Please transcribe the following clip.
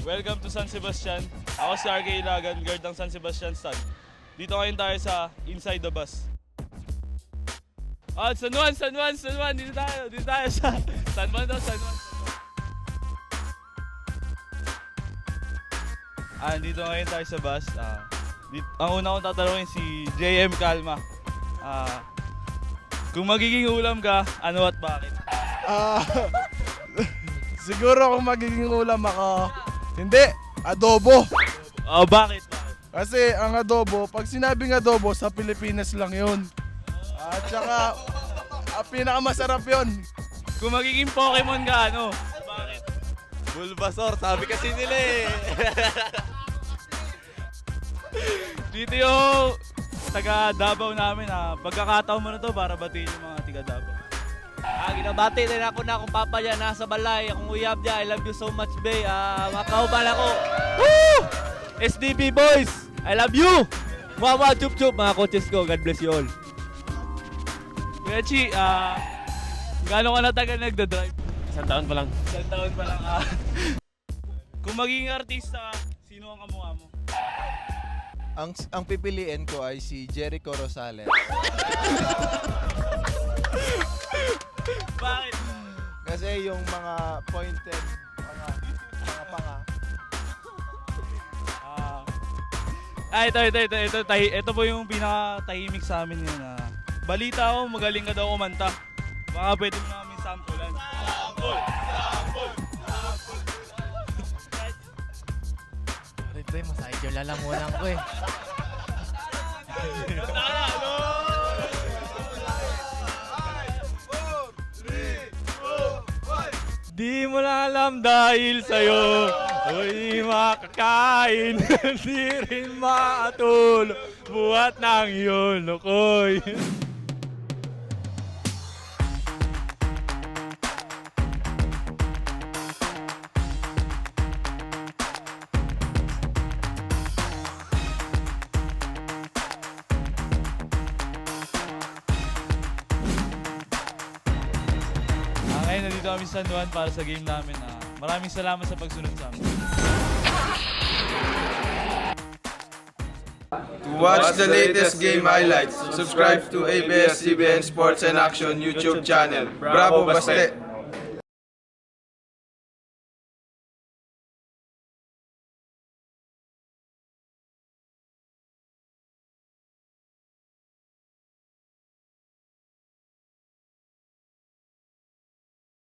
Welcome to San Sebastian. Ako si RK Ilagan, guard ng San Sebastian Stud. Dito ngayon tayo sa Inside the Bus. San Juan! Dito tayo sa San Juan daw, San Juan. Dito ngayon tayo sa bus. Ang una kong tatanungin si JM Calma. Kung magiging ulam ka, ano at bakit? Siguro kung magiging ulam ako, hindi, adobo. Bakit? Kasi ang adobo, pag sinabing adobo, sa Pilipinas lang yun. At saka, pinakamasarap yun. Kung magiging Pokemon ka, ano? Bakit? Bulbasaur, sabi kasi nila eh. Dito yung taga Davao namin. Pagkakataon mo na to para batiin yung mga taga Davao. Ginabati din ako na akong papa niya, nasa balay, akong uyab niya, I love you so much, Bay. Mga kauban ako. Woo! SDB boys, I love you! Mama, chup chup, mga coaches ko, God bless you all. Kuya Chi, gaano ka na tagal nagda-drive? Isang taon pa lang. Isang taon pa lang. Kung magiging artista, sino ang kamukha mo? Ang pipiliin ko ay si Jericho Rosales. Bakit? Kasi yung mga pointed, mga panga. Ito po yung pinaka-tahimik sa amin yun. Balita ko, magaling ka daw kumanta. Baka pwede mo namin sampulan. Sample! Sorry pre, masahid yung lalamunan ko eh. Di mo na alam dahil sa'yo ako'y makakain. Di rin maatulog buhat ng iyong lukoy. Ngayon, nandito kami sa San Juan para sa game namin. Maraming salamat sa pagsunod sa amin. To watch the latest game highlights, subscribe to ABS-CBN Sports and Action YouTube channel. Bravo Baste!